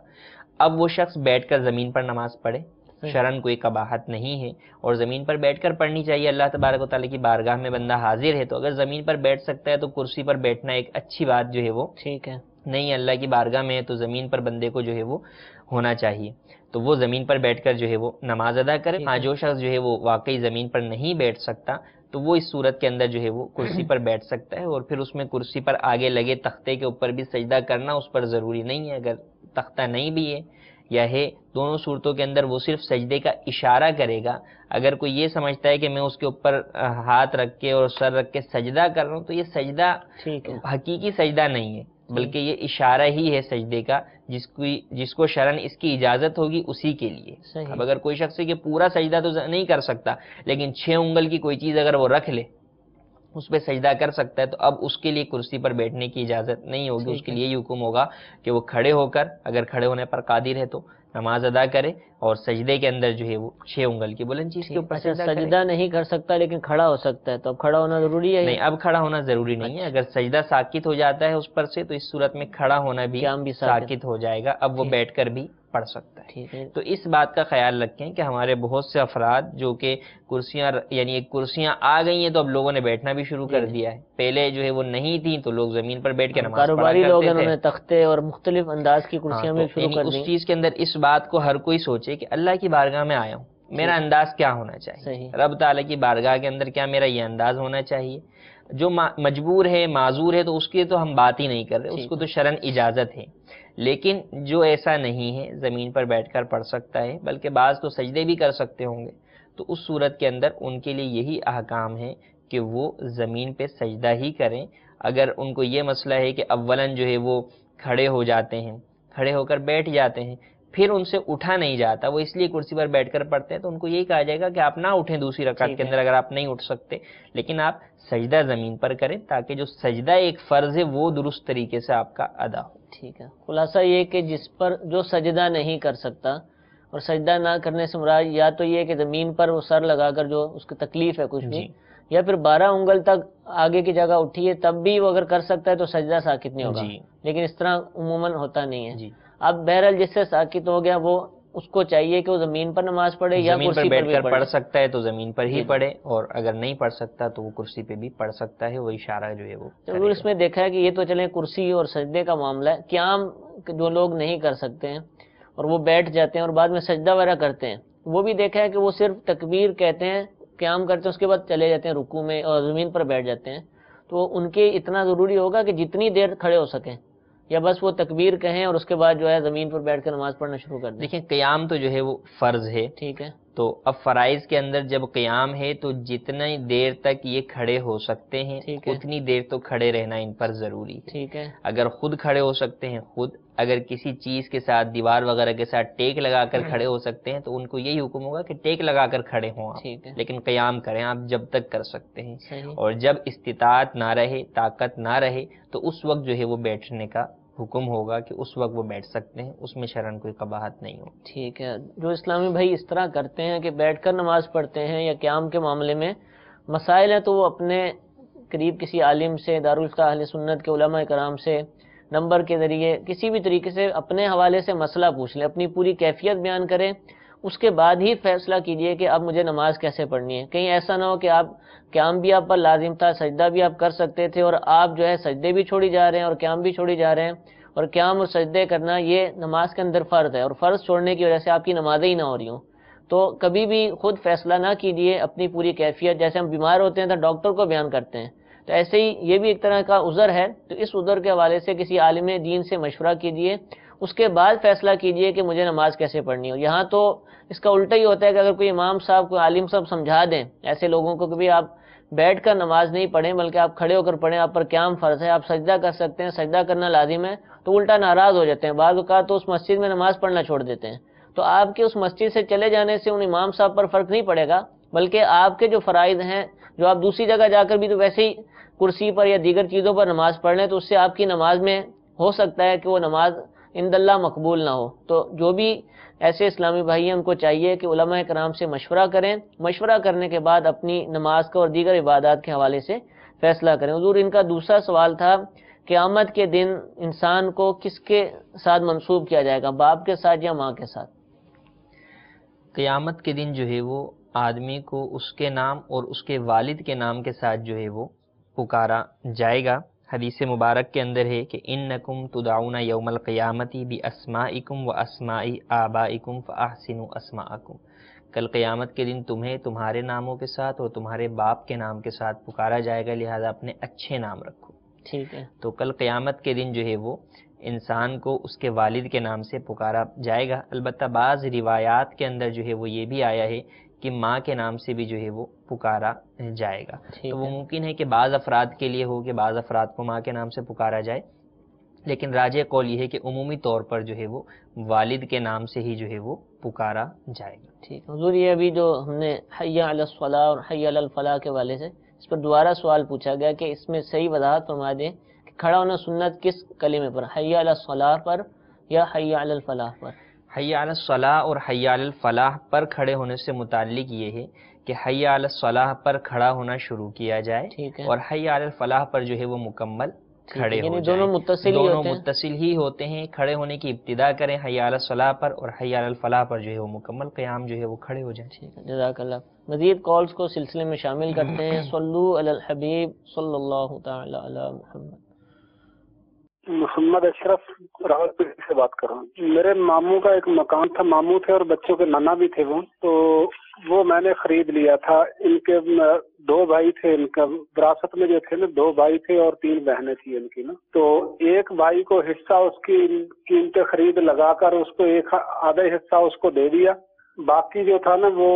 اب وہ شخص بیٹھ کر زمین پر نماز پڑھے، شرعاً کوئی قباحت نہیں ہے، اور زمین پر بیٹھ کر پڑھنی چاہیے۔ اللہ تبارک و تعالیٰ کی بارگاہ میں بندہ حاضر ہے تو اگر زمین پر بیٹھ سکتا ہے تو کرسی پر بیٹھنا ایک اچھی بات جو ہے وہ ٹھیک ہے، نہیں، اللہ کی بارگاہ میں ہے تو زمین پر بندے کو جو ہے وہ ہونا چاہیے، تو وہ زمین پر بیٹھ کر جو ہے وہ نماز ادا کرے۔ ہاں، جو شخص جو ہے وہ واقعی زمین پر نہیں بیٹھ سکتا تو وہ اس صورت کے اندر جو ہے وہ کرسی پر بیٹھ سکتا ہے، اور پھر اس میں کرسی پر آگے لگے تختے کے اوپر بھی سجدہ کرنا اس پر ضروری نہیں ہے۔ اگر تختہ نہیں بھی ہے یا ہے، دونوں صورتوں کے اندر وہ صرف سجدے کا اشارہ کرے گا۔ اگر کوئی یہ سمجھتا ہے کہ میں اس کے اوپر ہاتھ رکھ کے اور سر رکھ کے سجدہ کر رہا ہوں تو یہ سجدہ ٹھیک ہے، حقیقی سجدہ نہیں ہے، بلکہ یہ اشارہ ہی ہے سجدے کا، جس کو شرعاً اس کی اجازت ہوگی اسی کے لیے۔ صحیح۔ اب اگر کوئی شخص ہے کہ پورا سجدہ تو نہیں کر سکتا لیکن 6 انگل کی کوئی چیز اگر وہ رکھ لے اس پہ سجدہ کر سکتا ہے تو اب اس کے لیے کرسی پر بیٹھنے کی اجازت نہیں ہوگی، اس کے لیے یہ حکم ہوگا کہ وہ کھڑے ہو کر، اگر کھڑے ہونے پر قادر ہے تو نماز ادا کرے اور سجدے کے اندر جو ہے وہ 6 انگل کی بلند چیز کے اوپر اچھا، سجدہ کرے۔ سجدہ نہیں کر سکتا لیکن کھڑا ہو سکتا ہے، تو اب کھڑا ہونا ضروری ہے؟ نہیں، اب کھڑا ہونا ضروری نہیں ہے۔ اگر سجدہ ساقط ہو جاتا ہے اس پر سے تو اس صورت میں کھڑا ہونا بھی قیام بھی ساقط ہو جائے گا، اب وہ بیٹھ کر بھی پڑھ سکتا ہے۔ ٹھیک ہے، تو اس بات کا خیال رکھیں کہ ہمارے بہت سے افراد جو کہ کرسیاں، یعنی کرسیاں آ گئی ہیں تو اب لوگوں نے بیٹھنا بھی شروع کر دیا ہے، پہلے جو ہے وہ نہیں تھیں تو لوگ زمین پر بیٹھ کے نماز پڑھا کاروباری لوگ کرتے انہوں تھے۔ نے تختے اور مختلف انداز کی کرسیاں میں شروع یعنی کر اس دی۔ چیز کے اندر اس بات کو ہر کوئی سوچے کہ اللہ کی بارگاہ میں آیا ہوں، میرا انداز کیا ہونا چاہیے، صحیح۔ رب تعالیٰ کی بارگاہ کے اندر کیا میرا یہ انداز ہونا چاہیے۔ جو مجبور ہے، معذور ہے، تو اس کی تو ہم بات ہی نہیں کر رہے، اس کو تو شرعاً اجازت ہے، لیکن جو ایسا نہیں ہے زمین پر بیٹھ کر پڑھ سکتا ہے، بلکہ بعض تو سجدے بھی کر سکتے ہوں گے، تو اس صورت کے اندر ان کے لیے یہی احکام ہے کہ وہ زمین پہ سجدہ ہی کریں۔ اگر ان کو یہ مسئلہ ہے کہ اولاً جو ہے وہ کھڑے ہو جاتے ہیں، کھڑے ہو کر بیٹھ جاتے ہیں، پھر ان سے اٹھا نہیں جاتا، وہ اس لیے کرسی پر بیٹھ کر پڑھتے ہیں، تو ان کو یہی کہا جائے گا کہ آپ نہ اٹھیں دوسری رکعت کے اندر اگر آپ نہیں اٹھ سکتے، لیکن آپ سجدہ زمین پر کریں تاکہ جو سجدہ ایک فرض ہے وہ درست طریقے سے آپ کا ادا ہو۔ ٹھیک ہے، خلاصہ یہ کہ جس پر جو سجدہ نہیں کر سکتا، اور سجدہ نہ کرنے سے مراد یا تو یہ کہ زمین پر وہ سر لگا کر جو اس کی تکلیف ہے کچھ بھی، یا پھر 12 انگل تک آگے کی جگہ اٹھی ہے تب بھی وہ اگر کر سکتا ہے تو سجدہ ساکت نہیں ہوگا، لیکن اس طرح عموماً ہوتا نہیں ہے۔ اب بہرحال جس سے ساکت ہو گیا وہ اس کو چاہیے کہ وہ زمین پر نماز پڑھے یا زمین پر کرسی بیٹھ پر کر بھی پڑھ سکتا ہے تو زمین پر ہی پڑھے، اور اگر نہیں پڑھ سکتا تو وہ کرسی پہ بھی پڑھ سکتا ہے، وہ اشارہ جو ہے وہ ضرور اس میں دیکھا ہے کہ یہ تو چلیں کرسی اور سجدے کا معاملہ ہے، قیام جو لوگ نہیں کر سکتے ہیں اور وہ بیٹھ جاتے ہیں اور بعد میں سجدہ وغیرہ کرتے ہیں، وہ بھی دیکھا ہے کہ وہ صرف تکبیر کہتے ہیں، قیام کرتے ہیں، اس کے بعد چلے جاتے ہیں رکوع میں اور زمین پر بیٹھ جاتے ہیں، تو ان کے اتنا ضروری ہوگا کہ جتنی دیر کھڑے ہو سکیں، یا بس وہ تکبیر کہیں اور اس کے بعد جو ہے زمین پر بیٹھ کر نماز پڑھنا شروع کر دیں۔ دیکھیں قیام تو جو ہے وہ فرض ہے، ٹھیک ہے، تو اب فرائض کے اندر جب قیام ہے تو جتنی دیر تک یہ کھڑے ہو سکتے ہیں اتنی دیر تو کھڑے رہنا ان پر ضروری ہے۔ ٹھیک ہے، اگر خود کھڑے ہو سکتے ہیں خود، اگر کسی چیز کے ساتھ دیوار وغیرہ کے ساتھ ٹیک لگا کر کھڑے ہو سکتے ہیں تو ان کو یہی حکم ہوگا کہ ٹیک لگا کر کھڑے ہوں آپ، ٹھیک ہے، لیکن قیام کریں آپ جب تک کر سکتے ہیں، صحیح، اور جب استطاعت نہ رہے، طاقت نہ رہے، تو اس وقت جو ہے وہ بیٹھنے کا حکم ہوگا کہ اس وقت وہ بیٹھ سکتے ہیں، اس میں شرعاً کوئی قباحت نہیں ہو۔ ٹھیک ہے، جو اسلامی بھائی اس طرح کرتے ہیں کہ بیٹھ کر نماز پڑھتے ہیں یا قیام کے معاملے میں مسائل ہیں تو وہ اپنے قریب کسی عالم سے، دارالفتہ اہل سنت کے علماء کرام سے نمبر کے ذریعے کسی بھی طریقے سے اپنے حوالے سے مسئلہ پوچھ لیں، اپنی پوری کیفیت بیان کریں، اس کے بعد ہی فیصلہ کیجئے کہ اب مجھے نماز کیسے پڑھنی ہے۔ کہیں ایسا نہ ہو کہ آپ قیام بھی آپ پر لازم تھا، سجدہ بھی آپ کر سکتے تھے، اور آپ جو ہے سجدے بھی چھوڑی جا رہے ہیں اور قیام بھی چھوڑی جا رہے ہیں، اور قیام اور سجدے کرنا یہ نماز کے اندر فرض ہے، اور فرض چھوڑنے کی وجہ سے آپ کی نمازیں ہی نہ ہو رہی ہوں۔ تو کبھی بھی خود فیصلہ نہ کیجئے، اپنی پوری کیفیت، جیسے ہم بیمار ہوتے ہیں تو ڈاکٹر کو بیان کرتے ہیں، تو ایسے ہی یہ بھی ایک طرح کا عذر ہے، تو اس عذر کے حوالے سے کسی عالم دین سے مشورہ کیجئے، اس کے بعد فیصلہ کیجئے کہ مجھے نماز کیسے پڑھنی ہے۔ یہاں تو اس کا الٹا ہی ہوتا ہے کہ اگر کوئی امام صاحب، کوئی عالم صاحب سمجھا دیں ایسے لوگوں کو کہ بھی آپ بیٹھ کر نماز نہیں پڑھیں بلکہ آپ کھڑے ہو کر پڑھیں، آپ پر قیام فرض ہے، آپ سجدہ کر سکتے ہیں، سجدہ کرنا لازم ہے، تو الٹا ناراض ہو جاتے ہیں، بعض اوقات تو اس مسجد میں نماز پڑھنا چھوڑ دیتے ہیں۔ تو آپ کے اس مسجد سے چلے جانے سے ان امام صاحب پر فرق نہیں پڑے گا، بلکہ آپ کے جو فرائض ہیں جو آپ دوسری جگہ جا کر بھی تو ویسے ہی کرسی پر یا دیگر چیزوں پر نماز پڑھ لیں، تو اس سے آپ کی نماز میں ہو سکتا ہے کہ وہ نماز عند اللہ مقبول نہ ہو۔ تو جو بھی ایسے اسلامی بھائی ہیں ان کو چاہیے کہ علماء کرام سے مشورہ کریں، مشورہ کرنے کے بعد اپنی نماز کا اور دیگر عبادات کے حوالے سے فیصلہ کریں۔ حضور ان کا دوسرا سوال تھا، قیامت کے دن انسان کو کس کے ساتھ منسوب کیا جائے گا، باپ کے ساتھ یا ماں کے ساتھ؟ قیامت کے دن جو ہے وہ آدمی کو اس کے نام اور اس کے والد کے نام کے ساتھ جو ہے وہ پکارا جائے گا۔ حدیث مبارک کے اندر ہے کہ انکم تدعون یوم القیامت باسمائکم و اسماء آبائکم فاحسنوا اسماءکم، کل قیامت کے دن تمہیں تمہارے ناموں کے ساتھ اور تمہارے باپ کے نام کے ساتھ پکارا جائے گا، لہذا اپنے اچھے نام رکھو۔ ٹھیک ہے، تو کل قیامت کے دن جو ہے وہ انسان کو اس کے والد کے نام سے پکارا جائے گا۔ البتہ بعض روایات کے اندر جو ہے وہ یہ بھی آیا ہے کہ ماں کے نام سے بھی جو ہے وہ پکارا جائے گا۔ تو وہ ممکن ہے کہ بعض افراد کے لیے ہو کہ بعض افراد کو ماں کے نام سے پکارا جائے، لیکن راجح قول یہ ہے کہ عمومی طور پر جو ہے وہ والد کے نام سے ہی جو ہے وہ پکارا جائے گا۔ ٹھیک ہے حضور، یہ ابھی جو ہم نے حی علی الصلاۃ اور حی علی الفلاح کے حوالے سے اس پر دوبارہ سوال پوچھا گیا کہ اس میں صحیح وضاحت فرما دیں کہ کھڑا ہونا سنت کس کلمے پر، حی علی الصلاح پر یا حی علی الفلاح پر؟ حی علی الصلاح اور حی علی الفلاح پر کھڑے ہونے سے متعلق یہ ہے کہ حی علی الصلاح پر کھڑا ہونا شروع کیا جائے اور حی علی الفلاح پر جو ہے وہ مکمل کھڑے ہو جائیں۔ دونوں متصل ہی ہوتے ہیں، کھڑے ہونے کی ابتدا کریں حی علی الصلاح پر اور حی علی الفلاح پر جو ہے وہ مکمل قیام جو ہے وہ کھڑے ہو جائیں۔ ٹھیک ہے، جزاک اللہ۔ مزید کالز کو سلسلے میں شامل کرتے ہیں۔ صلو علی الحبیب صلی اللہ تعالی علی محمد۔ محمد اشرف راولپنڈی سے بات کر رہا ہوں۔ میرے ماموں کا ایک مکان تھا، ماموں تھے اور بچوں کے نانا بھی تھے وہ میں نے خرید لیا تھا۔ ان کے 2 بھائی تھے، ان کا وراثت میں جو تھے نا 2 بھائی تھے اور 3 بہنیں تھیں ان کی نا، تو ایک بھائی کو حصہ اس کی قیمت خرید لگا کر اس کو ایک آدھا حصہ اس کو دے دیا، باقی جو تھا نا وہ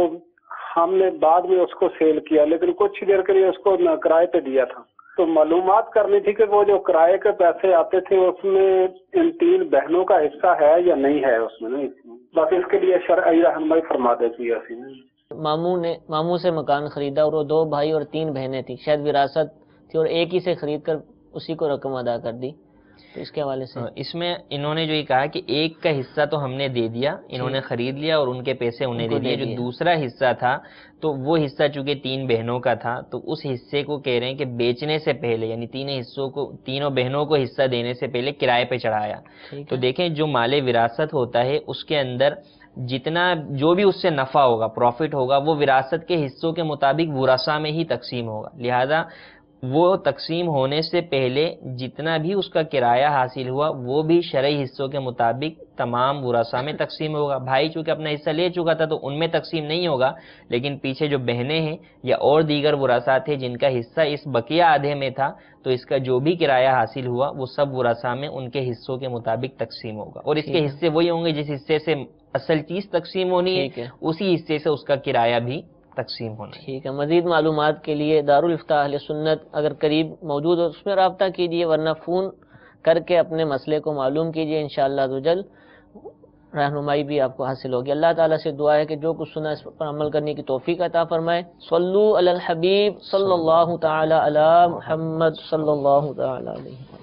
ہم نے بعد میں اس کو سیل کیا، لیکن کچھ دیر کے لیے اس کو کرائے پہ دیا تھا۔ تو معلومات کرنی تھی کہ وہ جو کرائے کے پیسے آتے تھے اس میں ان 3 بہنوں کا حصہ ہے یا نہیں ہے اس میں؟ نہیں، بس اس کے لیے شرعی رہنمائی فرما دیتی ہے۔ ماموں سے مکان خریدا اور وہ 2 بھائی اور 3 بہنیں تھیں، شاید وراثت تھی اور ایک ہی سے خرید کر اسی کو رقم ادا کر دی، تو اس کے حوالے سے اس میں انہوں نے جو یہ کہا کہ ایک کا حصہ تو ہم نے دے دیا، انہوں نے خرید لیا اور ان کے پیسے انہیں دے دیے، جو دوسرا حصہ تھا تو وہ حصہ چونکہ 3 بہنوں کا تھا تو اس حصے کو کہہ رہے ہیں کہ بیچنے سے پہلے، یعنی تینوں بہنوں کو حصہ دینے سے پہلے کرائے پہ چڑھایا۔ تو دیکھیں جو مال وراثت ہوتا ہے اس کے اندر جتنا جو بھی اس سے نفع ہوگا، پروفٹ ہوگا، وہ وراثت کے حصوں کے مطابق ورثاء میں ہی تقسیم ہوگا، لہذا وہ تقسیم ہونے سے پہلے جتنا بھی اس کا کرایہ حاصل ہوا وہ بھی شرعی حصوں کے مطابق تمام ورثاء میں تقسیم ہوگا۔ بھائی چونکہ اپنا حصہ لے چکا تھا تو ان میں تقسیم نہیں ہوگا، لیکن پیچھے جو بہنیں ہیں یا اور دیگر ورثاء تھے جن کا حصہ اس بقیہ آدھے میں تھا تو اس کا جو بھی کرایہ حاصل ہوا وہ سب ورثاء میں ان کے حصوں کے مطابق تقسیم ہوگا، اور اس کے حصے وہی ہوں گے جس حصے سے اصل چیز تقسیم ہونی ہے، اسی حصے سے اس کا کرایہ بھی تقسیم ہونا ہے۔ ٹھیک ہے، مزید معلومات کے لیے دارالفتاح اہل سنت اگر قریب موجود ہو اس میں رابطہ کیجیے، ورنہ فون کر کے اپنے مسئلے کو معلوم کیجیے، انشاءاللہ عزوجل رہنمائی بھی آپ کو حاصل ہوگی۔ اللہ تعالیٰ سے دعا ہے کہ جو کچھ سنا اس پر عمل کرنے کی توفیق عطا فرمائے۔ صلو علی الحبیب صلی اللہ تعالی علی محمد صلی اللہ تعالی علیہ وسلم۔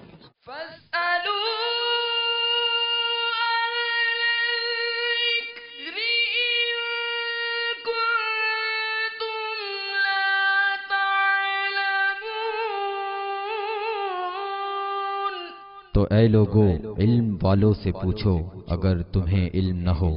تو اے لوگو علم والوں سے پوچھو اگر تمہیں علم نہ ہو۔